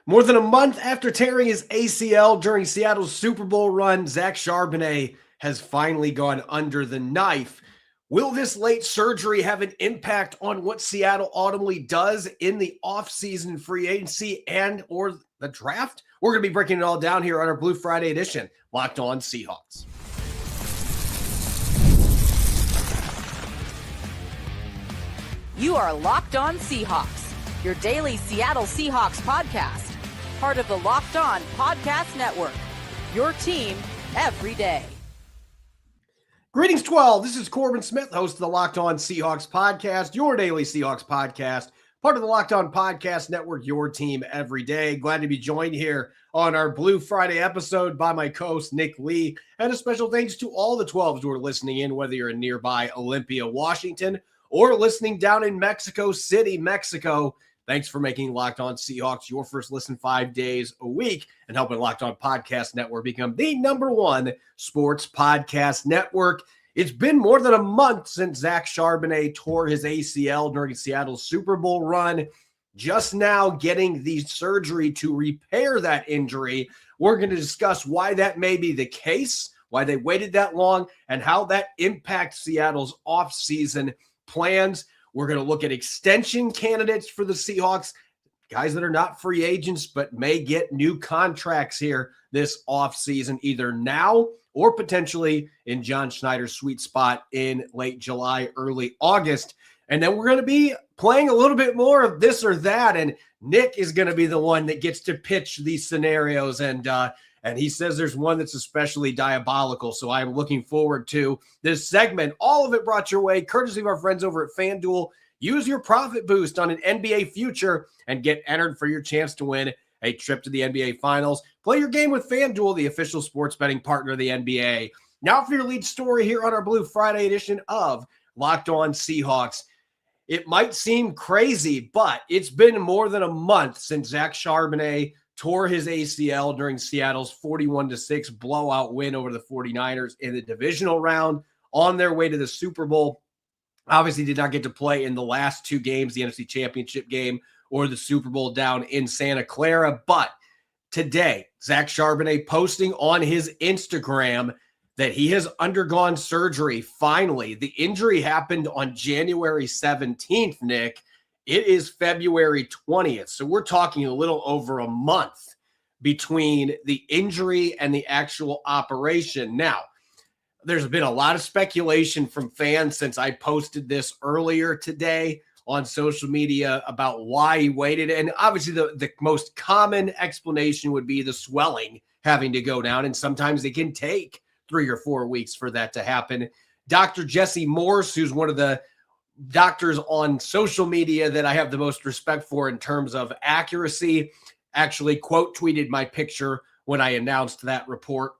More than a month after tearing his ACL during Seattle's Super Bowl run, Zach Charbonnet has finally gone under the knife. Will this late surgery have an impact on what Seattle ultimately does in the offseason free agency and or the draft? We're going to be breaking it all down here on our Blue Friday edition, Locked On Seahawks. You are Locked On Seahawks, your daily Seattle Seahawks podcast. Part of the Locked On Podcast Network, your team every day. Greetings, 12. This is Corbin Smith, host of the Locked On Seahawks podcast, your daily Seahawks podcast, part of the Locked On Podcast Network, your team every day. Glad to be joined here on our Blue Friday episode by my co-host, Nick Lee. And a special thanks to all the 12s who are listening in, whether you're in nearby Olympia, Washington, or listening down in Mexico City, Mexico. Thanks for making Locked On Seahawks your first listen 5 days a week and helping Locked On Podcast Network become the #1 sports podcast network. It's been more than a month since Zach Charbonnet tore his ACL during Seattle's Super Bowl run. Just now getting the surgery to repair that injury. We're going to discuss why that may be the case, why they waited that long, and how that impacts Seattle's offseason plans. We're going to look at extension candidates for the Seahawks, guys that are not free agents but may get new contracts here this offseason, either now or potentially in John Schneider's sweet spot in late July, early August. And then we're going to be playing a little bit more of this or that, and Nick is going to be the one that gets to pitch these scenarios, and he says there's one that's especially diabolical. So I'm looking forward to this segment. All of it brought your way courtesy of our friends over at FanDuel. Use your profit boost on an NBA future and get entered for your chance to win a trip to the NBA Finals. Play your game with FanDuel, the official sports betting partner of the NBA. Now for your lead story here on our Blue Friday edition of Locked On Seahawks. It might seem crazy, but it's been more than a month since Zach Charbonnet tore his ACL during Seattle's 41-6 blowout win over the 49ers in the divisional round on their way to the Super Bowl. Obviously did not get to play in the last two games, the NFC Championship game or the Super Bowl down in Santa Clara. But today, Zach Charbonnet posting on his Instagram that he has undergone surgery. Finally, the injury happened on January 17th, Nick. It is February 20th. So we're talking a little over a month between the injury and the actual operation. Now, there's been a lot of speculation from fans since I posted this earlier today on social media about why he waited. And obviously the most common explanation would be the swelling having to go down. And sometimes it can take 3 or 4 weeks for that to happen. Dr. Jesse Morse, who's one of the doctors on social media that I have the most respect for in terms of accuracy, actually quote tweeted my picture when I announced that report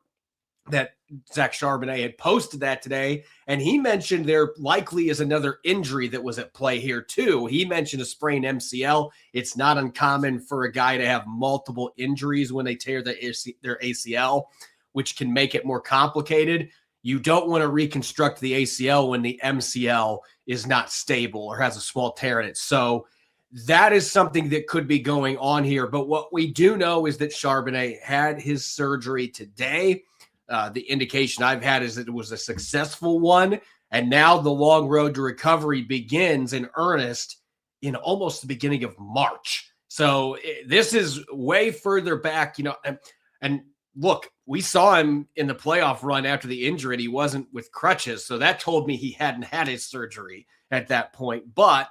that Zach Charbonnet had posted that today. And he mentioned there likely is another injury that was at play here too. He mentioned a sprained MCL. It's not uncommon for a guy to have multiple injuries when they tear their ACL, which can make it more complicated. You don't want to reconstruct the ACL when the MCL is not stable or has a small tear in it. So that is something that could be going on here. But what we do know is that Charbonnet had his surgery today. The indication I've had is that it was a successful one. And now the long road to recovery begins in earnest in almost the beginning of March. So this is way further back, and look, we saw him in the playoff run after the injury, and he wasn't with crutches. So that told me he hadn't had his surgery at that point. But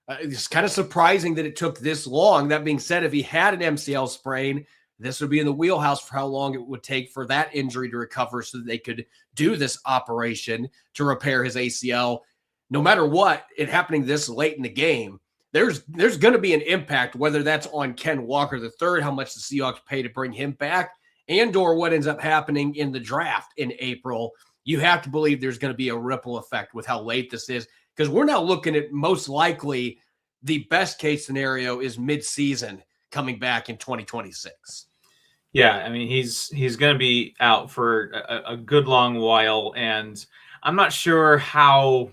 it's kind of surprising that it took this long. That being said, if he had an MCL sprain, this would be in the wheelhouse for how long it would take for that injury to recover so that they could do this operation to repair his ACL. No matter what, it happening this late in the game, there's going to be an impact, whether that's on Ken Walker III, how much the Seahawks pay to bring him back, and or what ends up happening in the draft in April. You have to believe there's going to be a ripple effect with how late this is, because we're now looking at most likely the best case scenario is mid-season coming back in 2026. Yeah, I mean, he's going to be out for a good long while, and I'm not sure how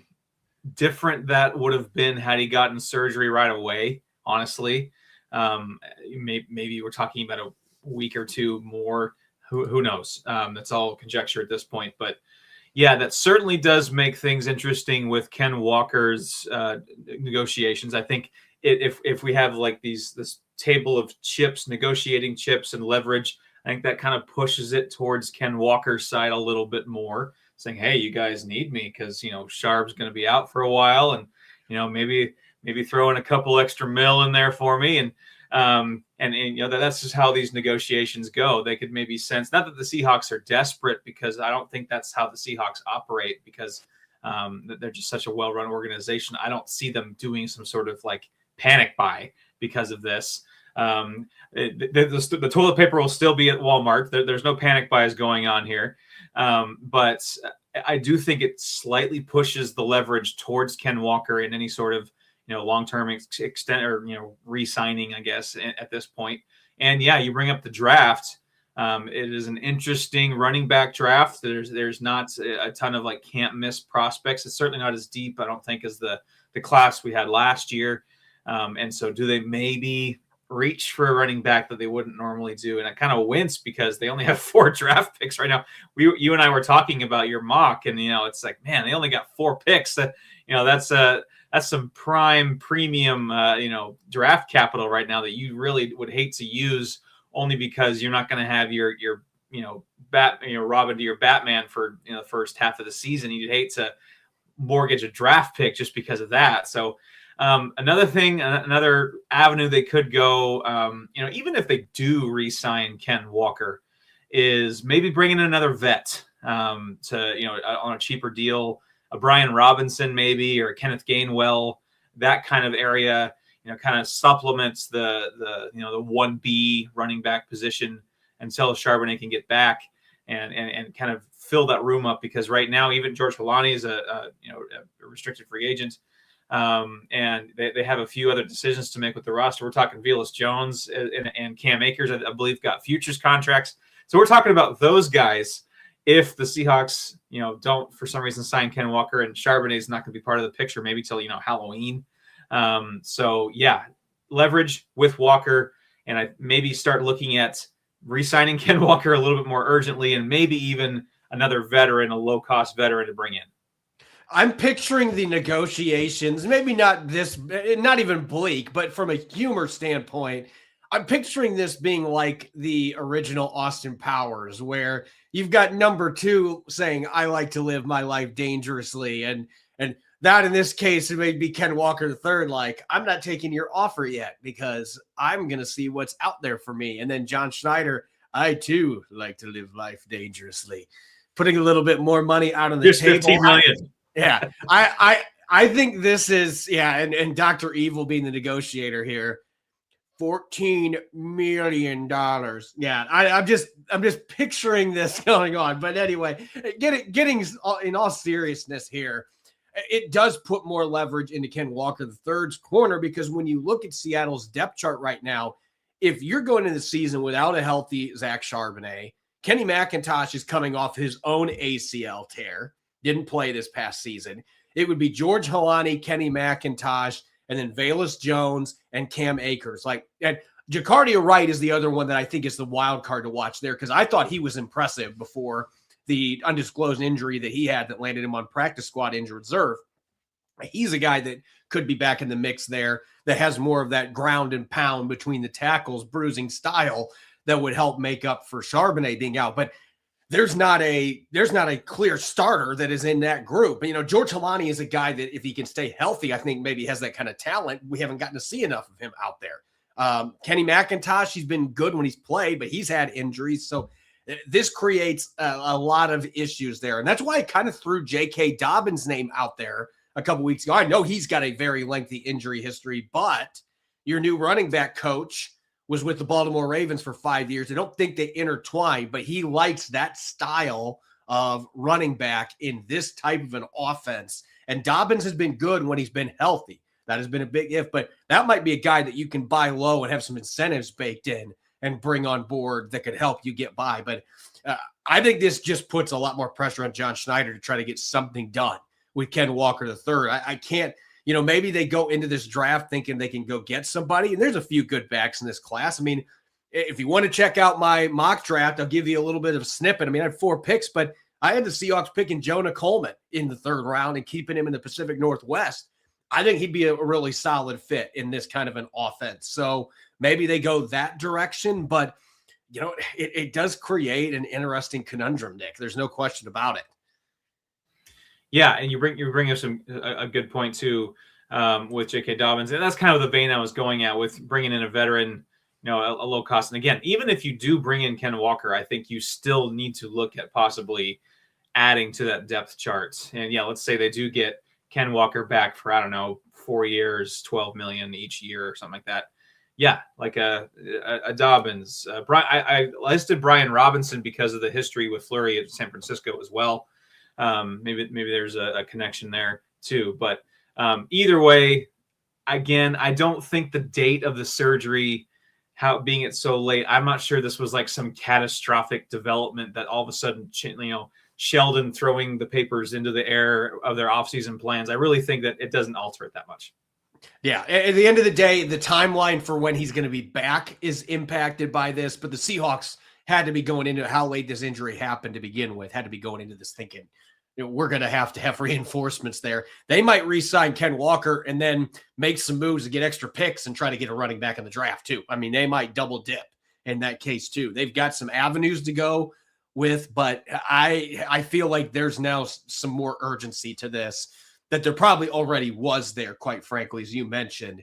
different that would have been had he gotten surgery right away, honestly. Maybe we're talking about a week or two more. Who knows? That's all conjecture at this point. But yeah, that certainly does make things interesting with Ken Walker's negotiations. I think if we have like this table of chips, negotiating chips and leverage, I think that kind of pushes it towards Ken Walker's side a little bit more, saying, "Hey, you guys need me because Sharp's going to be out for a while, and maybe throw in a couple extra mil in there for me." And that's just how these negotiations go. They could maybe sense, not that the Seahawks are desperate, because I don't think that's how the Seahawks operate, because they're just such a well-run organization. I don't see them doing some sort of like panic buy because of this. The toilet paper will still be at Walmart. There's no panic buys going on here. But I do think it slightly pushes the leverage towards Ken Walker in any sort of long-term extent or re-signing, I guess, at this point. And yeah, you bring up the draft. It is an interesting running back draft. There's not a ton of like can't miss prospects. It's certainly not as deep, I don't think, as the class we had last year. And so do they maybe reach for a running back that they wouldn't normally do? And I kind of wince because they only have 4 draft picks right now. You and I were talking about your mock, and it's like, man, they only got 4 picks. That's some prime premium draft capital right now that you really would hate to use, only because you're not going to have your Robin to your Batman for the first half of the season. You'd hate to mortgage a draft pick just because of that. So another avenue they could go, even if they do re-sign Ken Walker, is maybe bringing in another vet on a cheaper deal, a Brian Robinson maybe, or a Kenneth Gainwell, that kind of area, kind of supplements the 1B running back position until Charbonnet can get back and kind of fill that room up, because right now even George Holani is a restricted free agent. And they have a few other decisions to make with the roster. We're talking Velus Jones and Cam Akers, I believe, got futures contracts. So we're talking about those guys. If the Seahawks, don't for some reason sign Ken Walker, and Charbonnet is not going to be part of the picture maybe till Halloween. So yeah, leverage with Walker, and I maybe start looking at re-signing Ken Walker a little bit more urgently, and maybe even another veteran, a low-cost veteran to bring in. I'm picturing the negotiations, maybe not even bleak, but from a humor standpoint, I'm picturing this being like the original Austin Powers, where you've got number 2 saying, "I like to live my life dangerously." And that in this case, it may be Ken Walker III, like, "I'm not taking your offer yet because I'm going to see what's out there for me." And then John Schneider, "I too like to live life dangerously," putting a little bit more money out on the Just table. 15 million. Yeah, I think this is, and Dr. Evil being the negotiator here, $14 million. Yeah, I'm just picturing this going on. But anyway, getting in all seriousness here, it does put more leverage into Ken Walker III's corner, because when you look at Seattle's depth chart right now, if you're going into the season without a healthy Zach Charbonnet, Kenny McIntosh is coming off his own ACL tear. Didn't play this past season. It would be George Holani, Kenny McIntosh, and then Velus Jones and Cam Akers. And Jacardia Wright is the other one that I think is the wild card to watch there, because I thought he was impressive before the undisclosed injury that he had that landed him on practice squad injured reserve. He's a guy that could be back in the mix there, that has more of that ground and pound between the tackles, bruising style that would help make up for Charbonnet being out. But there's not a clear starter that is in that group. George Holani is a guy that, if he can stay healthy, I think maybe has that kind of talent. We haven't gotten to see enough of him out there. Kenny McIntosh, he's been good when he's played, but he's had injuries. So this creates a lot of issues there. And that's why I kind of threw J.K. Dobbins' name out there a couple weeks ago. I know he's got a very lengthy injury history, but your new running back coach was with the Baltimore Ravens for 5 years. I don't think they intertwine, but he likes that style of running back in this type of an offense. And Dobbins has been good when he's been healthy. That has been a big if, but that might be a guy that you can buy low and have some incentives baked in and bring on board that could help you get by. But I think this just puts a lot more pressure on John Schneider to try to get something done with Ken Walker III. I can't, maybe they go into this draft thinking they can go get somebody. And there's a few good backs in this class. I mean, if you want to check out my mock draft, I'll give you a little bit of a snippet. I mean, I had 4 picks, but I had the Seahawks picking Jonah Coleman in the 3rd round and keeping him in the Pacific Northwest. I think he'd be a really solid fit in this kind of an offense. So maybe they go that direction, but it does create an interesting conundrum, Nick. There's no question about it. Yeah, and you bring up a good point too with J.K. Dobbins, and that's kind of the vein I was going at with bringing in a veteran, a low cost. And again, even if you do bring in Ken Walker, I think you still need to look at possibly adding to that depth chart. And yeah, let's say they do get Ken Walker back for, I don't know, 4 years, $12 million each year or something like that. Yeah, like a Dobbins. I listed Brian Robinson because of the history with Fleury at San Francisco as well. Maybe there's a connection there too. But either way, again, I don't think the date of the surgery, being it so late, I'm not sure this was like some catastrophic development that all of a sudden, Sheldon throwing the papers into the air of their offseason plans. I really think that it doesn't alter it that much. Yeah, at the end of the day, the timeline for when he's going to be back is impacted by this, but the Seahawks had to be going into how late this injury happened to begin with, had to be going into this thinking, we're going to have reinforcements there. They might re-sign Ken Walker and then make some moves to get extra picks and try to get a running back in the draft too. I mean, they might double dip in that case too. They've got some avenues to go with, but I feel like there's now some more urgency to this that there probably already was there, quite frankly, as you mentioned,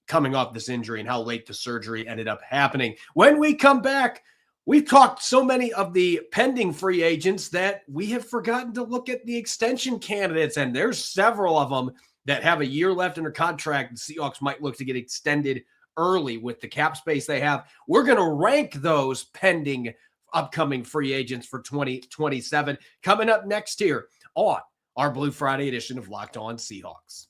coming off this injury and how late the surgery ended up happening. When we come back, we've talked so many of the pending free agents that we have forgotten to look at the extension candidates, and there's several of them that have a year left under contract. The Seahawks might look to get extended early with the cap space they have. We're going to rank those pending upcoming free agents for 2027 coming up next here on our Blue Friday edition of Locked On Seahawks.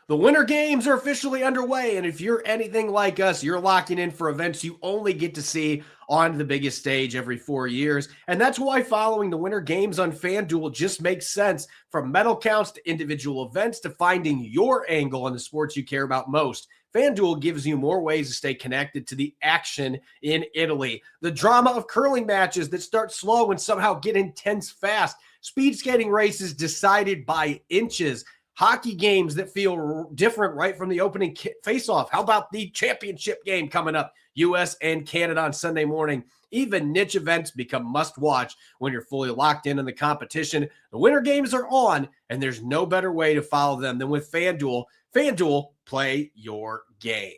The winter games are officially underway, and if you're anything like us, you're locking in for events you only get to see on the biggest stage every 4 years, and that's why following the winter games on FanDuel just makes sense. From medal counts to individual events to finding your angle on the sports you care about most, FanDuel gives you more ways to stay connected to the action in Italy. The drama of curling matches that start slow and somehow get intense fast. Speed skating races decided by inches. Hockey games that feel different right from the opening face-off. How about the championship game coming up? U.S. and Canada on Sunday morning. Even niche events become must-watch when you're fully locked in the competition. The winter games are on, and there's no better way to follow them than with FanDuel. FanDuel, play your game.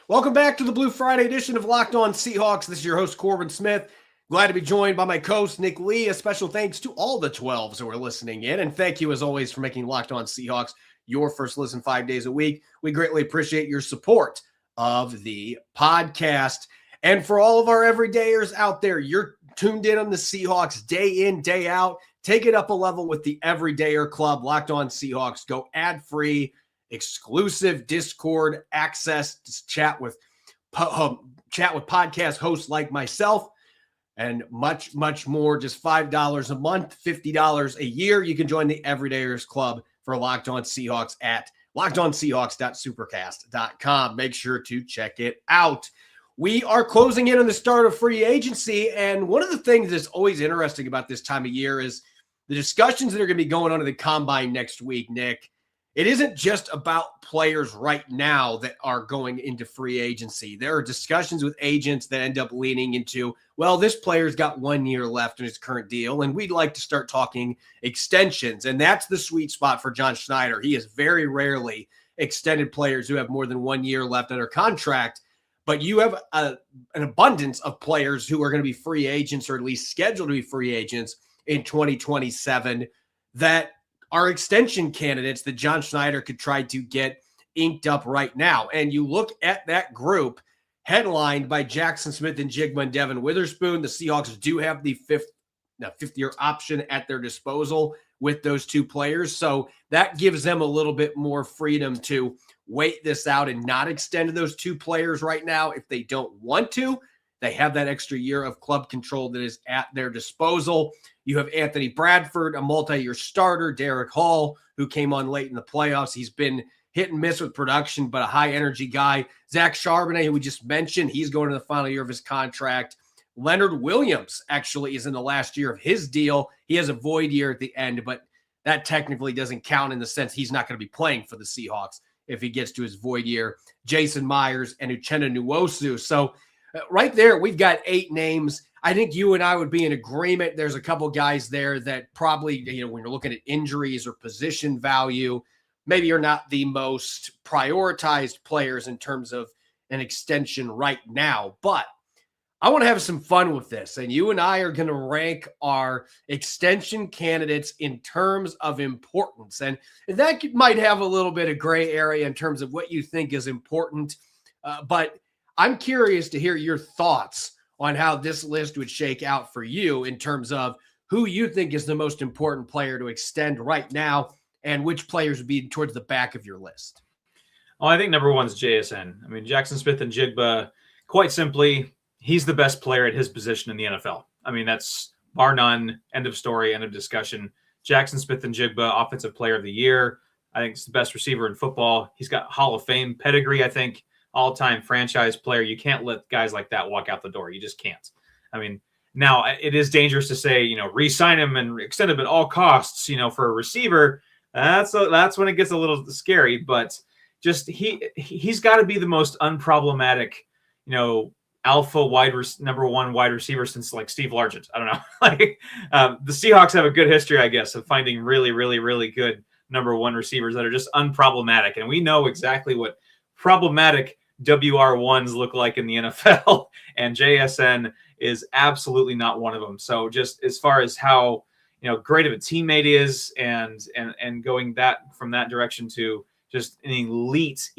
Welcome back to the Blue Friday edition of Locked On Seahawks. This is your host, Corbin Smith. Glad to be joined by my co-host, Nick Lee. A special thanks to all the 12s who are listening in. And thank you, as always, for making Locked On Seahawks your first listen 5 days a week. We greatly appreciate your support of the podcast. And for all of our everydayers out there, you're tuned in on the Seahawks day in, day out. Take it up a level with the Everydayer Club, Locked On Seahawks. Go ad-free, exclusive Discord access to chat with podcast hosts like myself, and much, much more. Just $5 a month, $50 a year. You can join the Everydayers Club for Locked On Seahawks at lockedonseahawks.supercast.com. Make sure to check it out. We are closing in on the start of free agency, and one of the things that's always interesting about this time of year is the discussions that are going to be going on in the Combine next week, Nick. It isn't just about players right now that are going into free agency. There are discussions with agents that end up leaning into, well, this player's got 1 year left in his current deal, and we'd like to start talking extensions. And that's the sweet spot for John Schneider. He has very rarely extended players who have more than 1 year left under contract. But you have an abundance of players who are going to be free agents, or at least scheduled to be free agents in 2027 that are extension candidates that John Schneider could try to get inked up right now. And you look at that group headlined by Jackson Smith and Jigma and Devin Witherspoon. The Seahawks do have the fifth-year option at their disposal with those two players. So that gives them a little bit more freedom to wait this out and not extend those two players right now if they don't want to. They have that extra year of club control that is at their disposal. You have Anthony Bradford, a multi-year starter, Derek Hall, who came on late in the playoffs. He's been hit and miss with production, but a high-energy guy. Zach Charbonnet, who we just mentioned, he's going to the final year of his contract. Leonard Williams actually is in the last year of his deal. He has a void year at the end, but that technically doesn't count in the sense he's not going to be playing for the Seahawks if he gets to his void year. Jason Myers and Uchenna Nwosu. So right there, we've got 8 names. I think you and I would be in agreement. There's a couple guys there that probably, when you're looking at injuries or position value, maybe you're not the most prioritized players in terms of an extension right now. But I want to have some fun with this, and you and I are going to rank our extension candidates in terms of importance. And that might have a little bit of gray area in terms of what you think is important. But I'm curious to hear your thoughts on how this list would shake out for you in terms of who you think is the most important player to extend right now and which players would be towards the back of your list. Well, I think number one is JSN. I mean, Jackson Smith-Njigba, quite simply, he's the best player at his position in the NFL. I mean, that's bar none, end of story, end of discussion. Jackson Smith-Njigba, Offensive Player of the Year. I think he's the best receiver in football. He's got Hall of Fame pedigree, I think, all-time franchise player. You can't let guys like that walk out the door. You just can't. I mean, now it is dangerous to say, re-sign him and extend him at all costs, for a receiver. That's when it gets a little scary, but just he's got to be the most unproblematic, alpha number one wide receiver since like Steve Largent. I don't know. The Seahawks have a good history, I guess, of finding really, really, really good number one receivers that are just unproblematic. And we know exactly what problematic WR1s look like in the NFL. And JSN is absolutely not one of them. So just as far as how, great of a teammate is and going from that direction to just an elite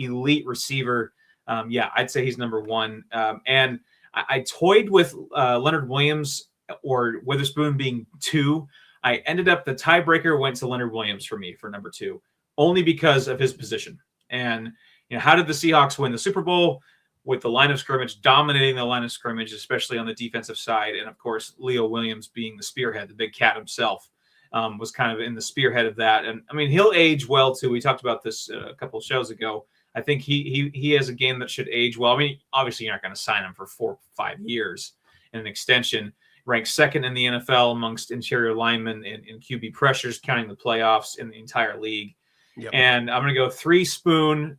receiver. I'd say he's number one. And I toyed with Leonard Williams or Witherspoon being 2. I ended up the tiebreaker went to Leonard Williams for me for number 2, only because of his position. And how did the Seahawks win the Super Bowl? With the line of scrimmage, dominating the line of scrimmage, especially on the defensive side. And of course, Leo Williams being the spearhead, the big cat himself, was kind of in the spearhead of that. And I mean, he'll age well too. We talked about this a couple of shows ago. I think he has a game that should age well. I mean, obviously you're not going to sign him for 4 or 5 years in an extension. Ranked second in the NFL amongst interior linemen in QB pressures, counting the playoffs in the entire league. Yep. And I'm going to go 3 Spoon.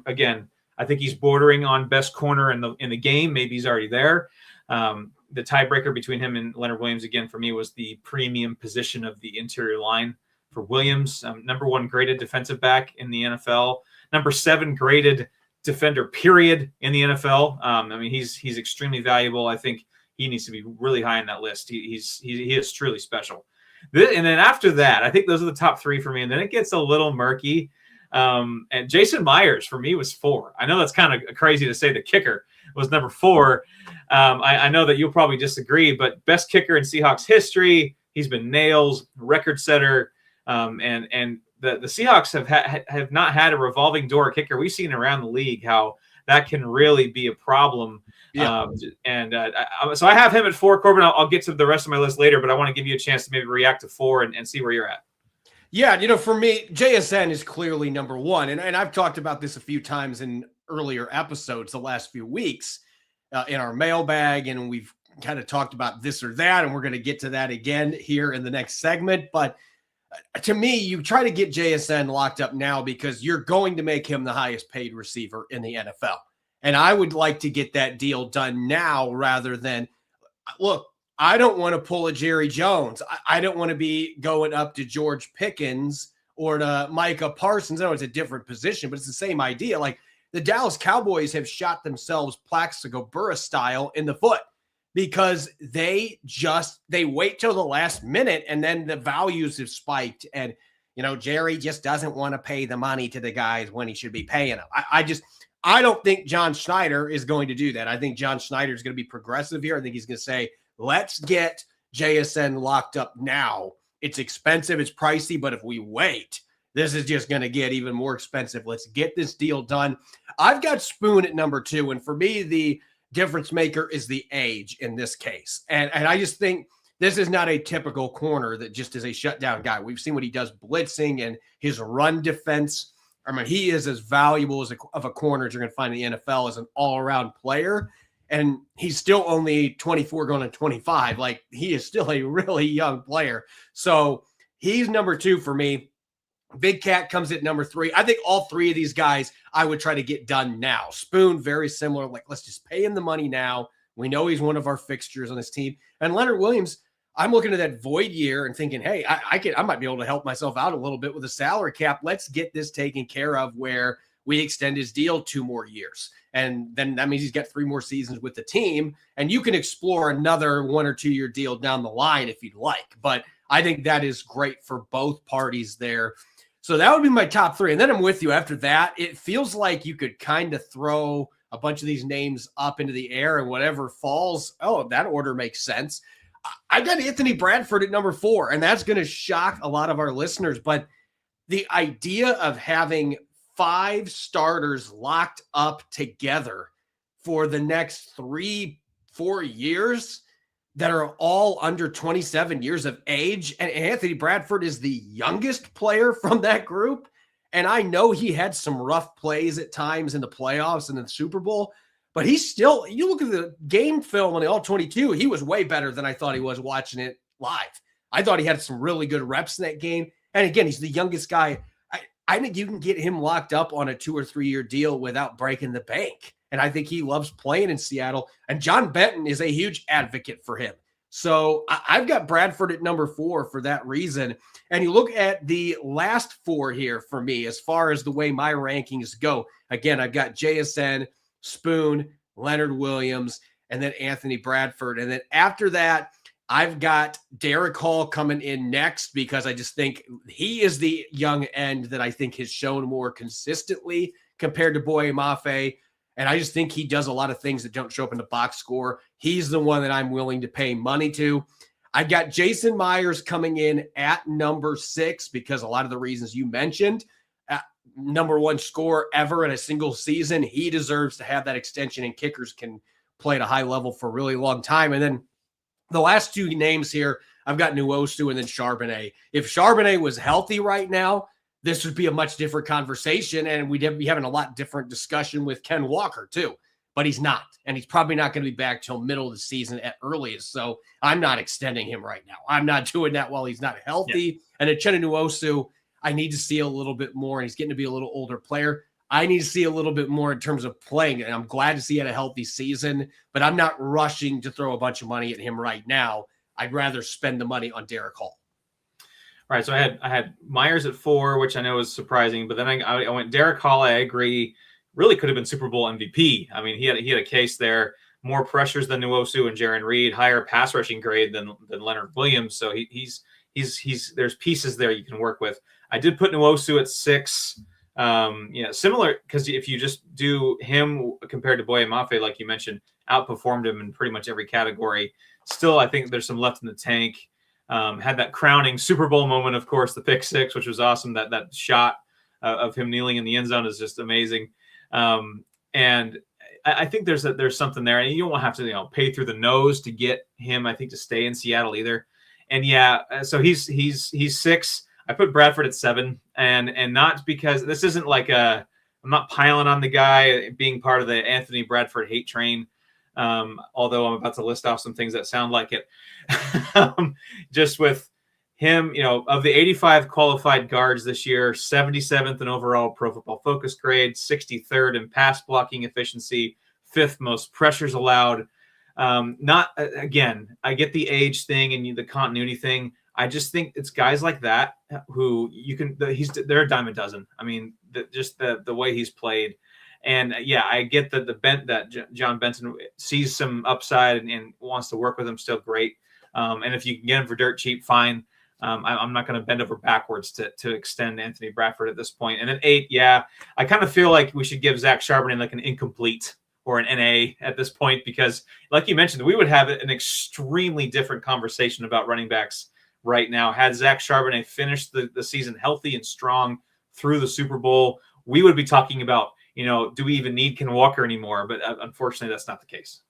Again, I think he's bordering on best corner in the game. Maybe he's already there. The tiebreaker between him and Leonard Williams, again, for me, was the premium position of the interior line for Williams. Number 1 graded defensive back in the NFL. Number 7 graded defender, period, in the NFL. I mean, he's extremely valuable. I think he needs to be really high on that list. He is truly special. And then after that, I think those are the top 3 for me. And then it gets a little murky. And Jason Myers for me was 4. I know that's kind of crazy to say the kicker was number 4. I know that you'll probably disagree, but best kicker in Seahawks history. He's been nails, record setter. And the Seahawks have not had a revolving door kicker. We've seen around the league how that can really be a problem. Yeah. So I have him at 4, Corbin. I'll get to the rest of my list later, but I want to give you a chance to maybe react to 4 and see where you're at. Yeah, for me, JSN is clearly number 1. And I've talked about this a few times in earlier episodes the last few weeks in our mailbag, and we've kind of talked about this or that, and we're going to get to that again here in the next segment. But to me, you try to get JSN locked up now because you're going to make him the highest paid receiver in the NFL. And I would like to get that deal done now rather than, look, I don't want to pull a Jerry Jones. I don't want to be going up to George Pickens or to Micah Parsons. I know it's a different position, but it's the same idea. Like the Dallas Cowboys have shot themselves Plaxico Burress style in the foot because they wait till the last minute and then the values have spiked. And, Jerry just doesn't want to pay the money to the guys when he should be paying them. I don't think John Schneider is going to do that. I think John Schneider is going to be progressive here. I think he's going to say, let's get JSN locked up now. It's expensive. It's pricey. But if we wait, this is just going to get even more expensive. Let's get this deal done. I've got Spoon at number 2. And for me, the difference maker is the age in this case. And I just think this is not a typical corner that just is a shutdown guy. We've seen what he does blitzing and his run defense. I mean, he is as valuable of a corner as you're going to find in the NFL as an all-around player. And he's still only 24 going to 25. Like, he is still a really young player. So he's number 2 for me. Big Cat comes at number 3. I think all 3 of these guys I would try to get done now. Spoon, very similar. Like, let's just pay him the money now. We know he's one of our fixtures on this team. And Leonard Williams, I'm looking at that void year and thinking, hey, I might be able to help myself out a little bit with a salary cap. Let's get this taken care of where we extend his deal 2 more years. And then that means he's got 3 more seasons with the team. And you can explore another 1 or 2 year deal down the line if you'd like. But I think that is great for both parties there. So that would be my top 3. And then I'm with you after that. It feels like you could kind of throw a bunch of these names up into the air and whatever falls. Oh, that order makes sense. I got Anthony Bradford at number 4, and that's going to shock a lot of our listeners. But the idea of having 5 starters locked up together for the next 3-4 years that are all under 27 years of age, and Anthony Bradford is the youngest player from that group. And I know he had some rough plays at times in the playoffs and in the Super Bowl, but he's still, you look at the game film on the All-22, he was way better than I thought he was watching it live. I thought he had some really good reps in that game. And again, he's the youngest guy. I think you can get him locked up on a 2 or 3 year deal without breaking the bank. And I think he loves playing in Seattle. And John Benton is a huge advocate for him. So I've got Bradford at number 4 for that reason. And you look at the last 4 here for me, as far as the way my rankings go. Again, I've got JSN, Spoon, Leonard Williams, and then Anthony Bradford. And then after that, I've got Derek Hall coming in next because I just think he is the young end that I think has shown more consistently compared to Boye Mafe. And I just think he does a lot of things that don't show up in the box score. He's the one that I'm willing to pay money to. I've got Jason Myers coming in at number 6 because a lot of the reasons you mentioned. Number 1 scorer ever in a single season. He deserves to have that extension, and kickers can play at a high level for a really long time. And then the last 2 names here, I've got Nwosu and then Charbonnet. If Charbonnet was healthy right now, this would be a much different conversation, and we'd be having a lot different discussion with Ken Walker too. But he's not, and he's probably not going to be back till middle of the season at earliest. So I'm not extending him right now. I'm not doing that while he's not healthy. Yeah. And at Uchenna Nwosu, I need to see a little bit more, and he's getting to be a little older player. I need to see a little bit more in terms of playing, and I'm glad to see he had a healthy season, but I'm not rushing to throw a bunch of money at him right now. I'd rather spend the money on Derek Hall. All right, so I had Myers at 4, which I know is surprising, but then I went Derek Hall. I agree, really could have been Super Bowl MVP. I mean, he had a case there. More pressures than Nwosu and Jaron Reed, higher pass rushing grade than Leonard Williams. So he's there's pieces there you can work with. I did put Nwosu at 6. Similar, because if you just do him compared to Boye Mafe, like you mentioned, outperformed him in pretty much every category. Still, I think there's some left in the tank. Had that crowning Super Bowl moment, of course, the pick 6, which was awesome. That shot of him kneeling in the end zone is just amazing. And I think there's something there, and you don't have to pay through the nose to get him, I think, to stay in Seattle either. And so he's 6. I put Bradford at 7, and not because this isn't like I'm not piling on the guy being part of the Anthony Bradford hate train. Although I'm about to list off some things that sound like it. Just with him, of the 85 qualified guards this year, 77th in overall Pro Football Focus grade, 63rd in pass blocking efficiency, 5th most pressures allowed. Again, I get the age thing and the continuity thing. I just think it's guys like that who they're a dime a dozen. I mean, the way he's played. And I get that John Benton sees some upside and wants to work with him. Still great. And if you can get him for dirt cheap, fine. I'm not going to bend over backwards to extend Anthony Bradford at this point. And at 8, I kind of feel like we should give Zach Charbonnet like an incomplete or an NA at this point, because like you mentioned, we would have an extremely different conversation about running backs right now. Had Zach Charbonnet finished the season healthy and strong through the Super Bowl, we would be talking about do we even need Ken Walker anymore? But unfortunately, that's not the case.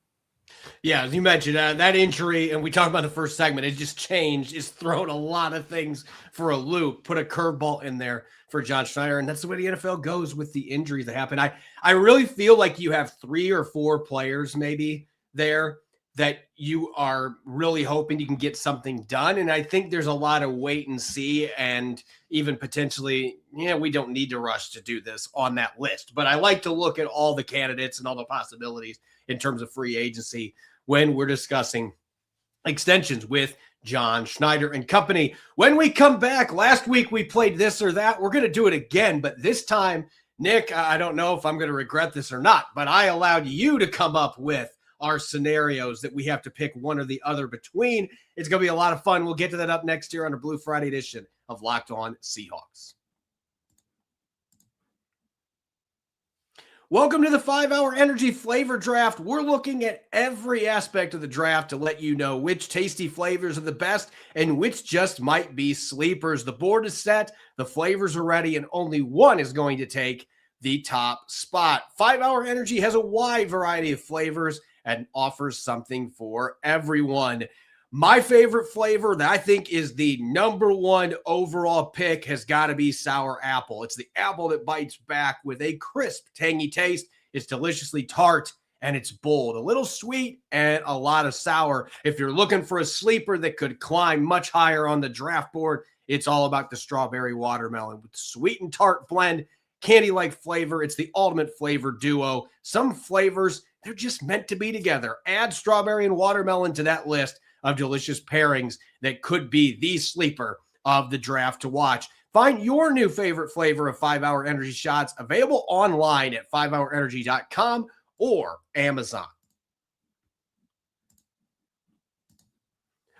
Yeah, as you mentioned, that injury, and we talked about the first segment, it just changed. It's thrown a lot of things for a loop, put a curveball in there for John Schneider, and that's the way the NFL goes with the injuries that happen. I really feel like you have 3 or 4 players maybe there that you are really hoping you can get something done, and I think there's a lot of wait and see, and even potentially, we don't need to rush to do this on that list. But I like to look at all the candidates and all the possibilities in terms of free agency when we're discussing extensions with John Schneider and company. When we come back, last week we played this or that. We're going to do it again, but this time, Nick, I don't know if I'm going to regret this or not, but I allowed you to come up with our scenarios that we have to pick one or the other between. It's going to be a lot of fun. We'll get to that up next year on a Blue Friday edition of Locked On Seahawks. Welcome to the 5-Hour Energy Flavor Draft. We're looking at every aspect of the draft to let you know which tasty flavors are the best and which just might be sleepers. The board is set, the flavors are ready, and only one is going to take the top spot. 5-Hour Energy has a wide variety of flavors and offers something for everyone. My favorite flavor that I think is the number one overall pick has got to be sour apple. It's the apple that bites back with a crisp, tangy taste. It's deliciously tart and it's bold, a little sweet and a lot of sour. If you're looking for a sleeper that could climb much higher on the draft board, it's all about the strawberry watermelon with sweet and tart blend, candy-like flavor. It's the ultimate flavor duo. Some flavors, they're just meant to be together. Add strawberry and watermelon to that list of delicious pairings that could be the sleeper of the draft to watch. Find your new favorite flavor of 5-Hour Energy shots available online at 5hourenergy.com or Amazon.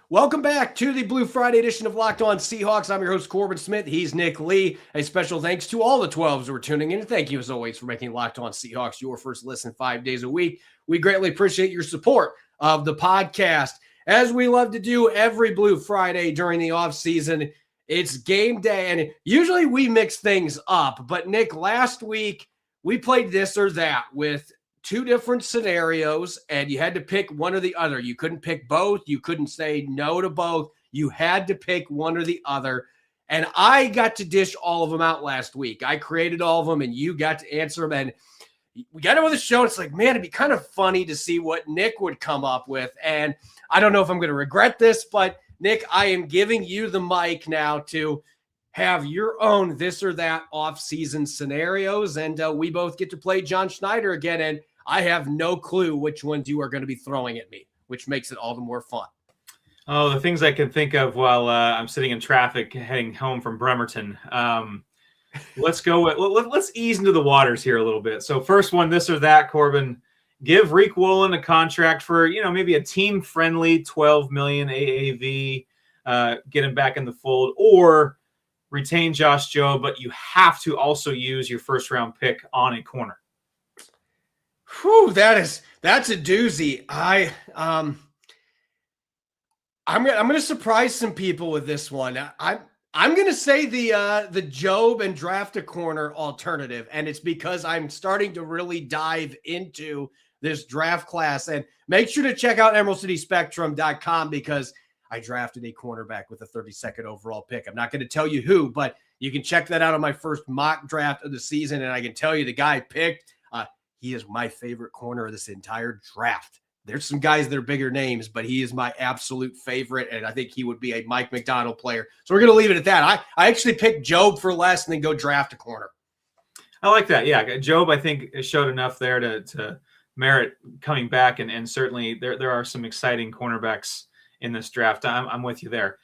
Welcome back to the Blue Friday edition of Locked On Seahawks. I'm your host, Corbin Smith. He's Nick Lee. A special thanks to all the 12s who are tuning in. And thank you, as always, for making Locked On Seahawks your first listen 5 days a week. We greatly appreciate your support of the podcast. As we love to do every Blue Friday during the offseason, it's game day, and usually we mix things up. But, Nick, last week we played this or that with 2 different scenarios, and you had to pick one or the other. You couldn't pick both. You couldn't say no to both. You had to pick one or the other. And I got to dish all of them out last week. I created all of them, and you got to answer them. And we got on the show. It's like, man, it'd be kind of funny to see what Nick would come up with. And I don't know if I'm going to regret this, but Nick, I am giving you the mic now to have your own this or that off-season scenarios. And we both get to play John Schneider again. And I have no clue which ones you are going to be throwing at me, which makes it all the more fun. Oh, the things I can think of while I'm sitting in traffic heading home from Bremerton. Let's go with, let's ease into the waters here a little bit. So first one, this or that, Corbin. Give Reek Woolen a contract for, maybe a team-friendly $12 million AAV, get him back in the fold, or retain Josh Joe, but you have to also use your first-round pick on a corner. Whew, that's a doozy. I'm gonna surprise some people with this one. I'm gonna say the Job and draft a corner alternative, and it's because I'm starting to really dive into this draft class. And make sure to check out EmeraldCitySpectrum.com because I drafted a cornerback with a 32nd overall pick. I'm not going to tell you who, but you can check that out on my first mock draft of the season. And I can tell you the guy I picked, he is my favorite corner of this entire draft. There's some guys that are bigger names, but he is my absolute favorite, and I think he would be a Mike McDonald player. So we're going to leave it at that. I actually picked Job for less and then go draft a corner. I like that. Yeah, Job, I think, showed enough there to merit coming back, and certainly there are some exciting cornerbacks in this draft. I'm with you there.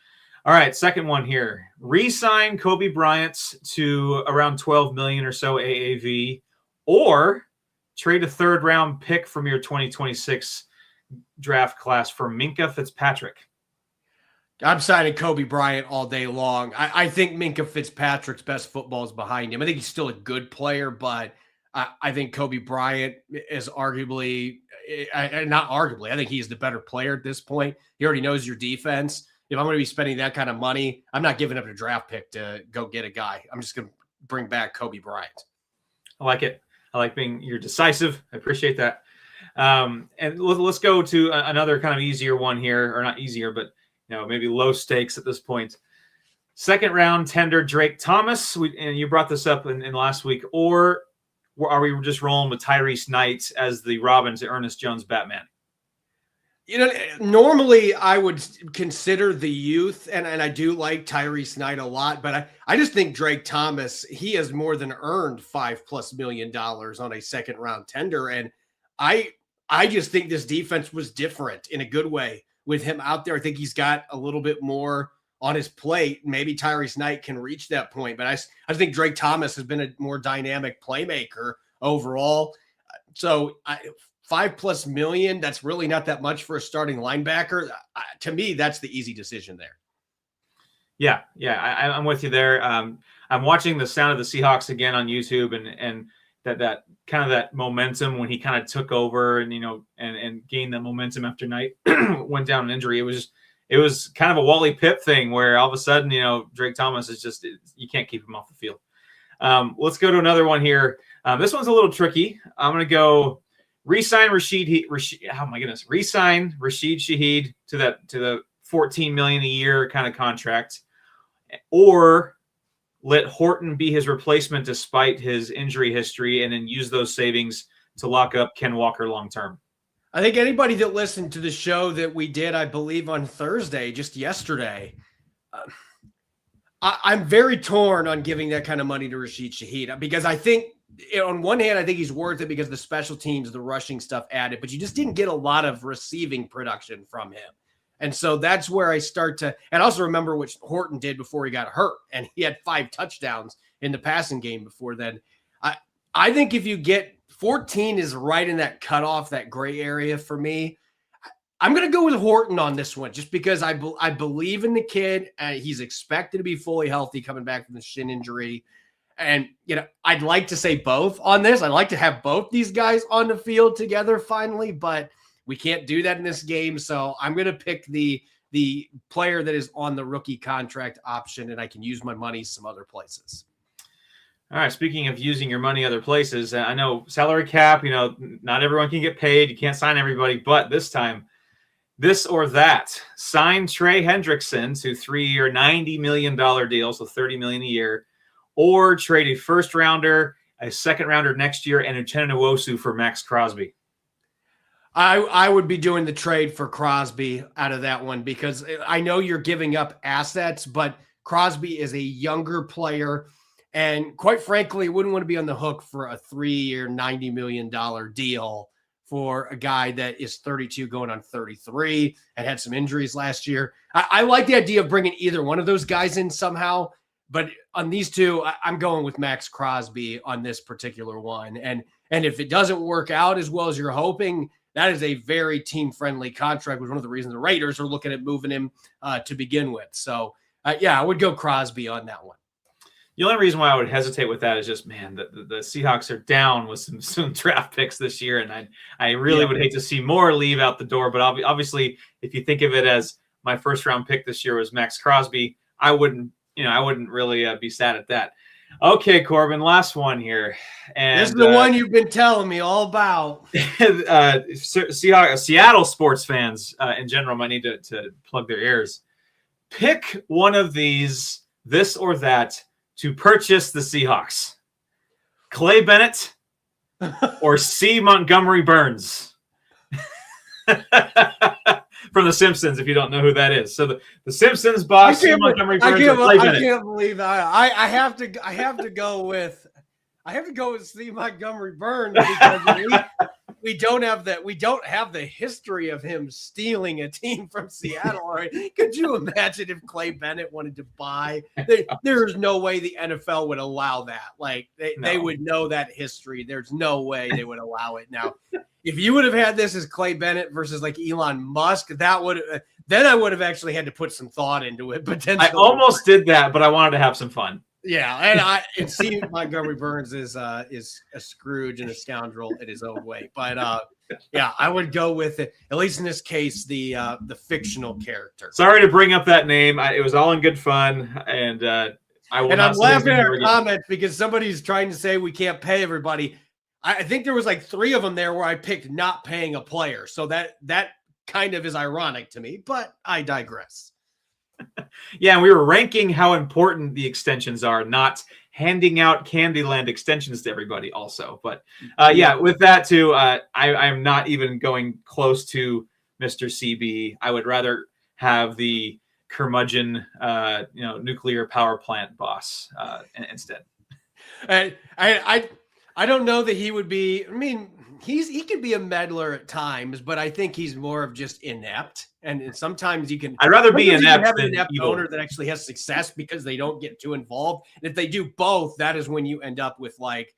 All right, second one here. Re-sign Kobe Bryant to around $12 million or so AAV, or trade a third-round pick from your 2026 draft class for Minkah Fitzpatrick. I'm signing Kobe Bryant all day long. I think Minkah Fitzpatrick's best football is behind him. I think he's still a good player, but I think Kobe Bryant is arguably, not arguably, I think he's the better player at this point. He already knows your defense. If I'm going to be spending that kind of money, I'm not giving up a draft pick to go get a guy. I'm just going to bring back Kobe Bryant. I like it. I like you're decisive. I appreciate that. And let's go to another kind of easier one here, or not easier, but maybe low stakes at this point. Second round tender Drake Thomas, and you brought this up in last week, or are we just rolling with Tyrese Knight as the Robin to Ernest Jones Batman? Normally I would consider the youth, and I do like Tyrese Knight a lot, but I just think Drake Thomas, he has more than earned $5+ million on a second round tender. And I just think this defense was different in a good way with him out there. I think he's got a little bit more on his plate. Maybe Tyrese Knight can reach that point, but I think Drake Thomas has been a more dynamic playmaker overall. So $5+ million, that's really not that much for a starting linebacker. To me, that's the easy decision there. Yeah, I'm with you there. I'm watching the Sound of the Seahawks again on YouTube, and that kind of that momentum when he kind of took over and and gained the momentum after Knight went down an injury. It was kind of a Wally Pipp thing where all of a sudden Drake Thomas is just, you can't keep him off the field. Let's go to another one here. This one's a little tricky. I'm going to go re-sign Rashid. Re-sign Rashid Shaheed to the $14 million a year kind of contract, or let Horton be his replacement despite his injury history, and then use those savings to lock up Ken Walker long term. I think anybody that listened to the show that we did, I believe on Thursday, just yesterday, I'm very torn on giving that kind of money to Rashid Shaheed, because I think on one hand, I think he's worth it because the special teams, the rushing stuff added, but you just didn't get a lot of receiving production from him. And so that's where I start to, and also remember what Horton did before he got hurt, and he had 5 touchdowns in the passing game before then. I think if you get 14 is right in that cutoff, that gray area for me. I'm going to go with Horton on this one, just because I believe in the kid. He's expected to be fully healthy coming back from the shin injury. And, I'd like to say both on this. I'd like to have both these guys on the field together finally, but we can't do that in this game. So I'm going to pick the player that is on the rookie contract option, and I can use my money some other places. All right. Speaking of using your money other places, I know salary cap, not everyone can get paid. You can't sign everybody, but this time, this or that. Sign Trey Hendrickson to 3-year, $90 million deal, so $30 million a year, or trade a first rounder, a second rounder next year, and Uchenna Nwosu for Max Crosby. I would be doing the trade for Crosby out of that one, because I know you're giving up assets, but Crosby is a younger player. And quite frankly, wouldn't want to be on the hook for a 3-year, $90 million deal for a guy that is 32 going on 33 and had some injuries last year. I like the idea of bringing either one of those guys in somehow, but on these two, I'm going with Max Crosby on this particular one. And if it doesn't work out as well as you're hoping, that is a very team-friendly contract, which is one of the reasons the Raiders are looking at moving him to begin with. So, I would go Crosby on that one. The only reason why I would hesitate with that is just, man, the Seahawks are down with some draft picks this year, and I really would hate to see more leave out the door. But obviously, if you think of it as my first round pick this year was Max Crosby, I wouldn't really be sad at that. Okay, Corbin, last one here. And this is the one you've been telling me all about. Seattle sports fans in general might need to plug their ears. Pick one of these, this or that, to purchase the Seahawks. Clay Bennett or C. Montgomery Burns. From The Simpsons, if you don't know who that is. So the Simpsons boss, C. Montgomery Burns, or Clay Bennett. I can't believe that. I have to go with C. Montgomery Burns, because we don't have the history of him stealing a team from Seattle. Right? Could you imagine if Clay Bennett wanted to buy? There's no way the NFL would allow that. Like they would know that history. There's no way they would allow it. Now, if you would have had this as Clay Bennett versus like Elon Musk, then I would have actually had to put some thought into it. Potentially, I almost did that, but I wanted to have some fun. Yeah, and see, Montgomery Burns is a Scrooge and a scoundrel in his own way. But I would go with it, at least in this case, the fictional character. Sorry to bring up that name. It was all in good fun, and I'm laughing at our comments because somebody's trying to say we can't pay everybody. I think there was like 3 of them there where I picked not paying a player. So that kind of is ironic to me, but I digress. Yeah, and we were ranking how important the extensions are, not handing out Candyland extensions to everybody also. But with that too, I'm not even going close to Mr. CB. I would rather have the curmudgeon, nuclear power plant boss instead. I don't know that he would be. I mean, he could be a meddler at times, but I think he's more of just inept. And sometimes you can. I'd rather be inept have than an inept evil. owner that actually has success because they don't get too involved. And if they do both, that is when you end up with like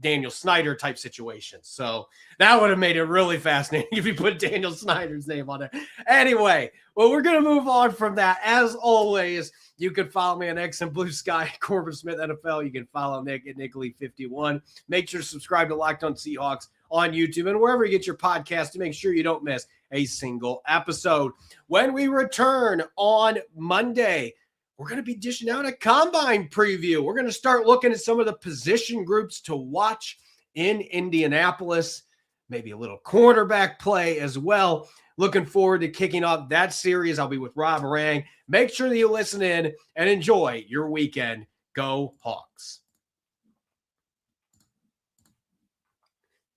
Daniel Schneider type situations. So that would have made it really fascinating if you put Daniel Snyder's name on it. Anyway, well, we're going to move on from that. As always, you can follow me on X and Blue Sky, Corbin Smith NFL. You can follow Nick at NickLee51. Make sure to subscribe to Locked On Seahawks on YouTube and wherever you get your podcast to make sure you don't miss a single episode. When we return on Monday, we're going to be dishing out a combine preview. We're going to start looking at some of the position groups to watch in Indianapolis, maybe a little quarterback play as well. Looking forward to kicking off that series. I'll be with Rob Rang. Make sure that you listen in and enjoy your weekend. Go Hawks.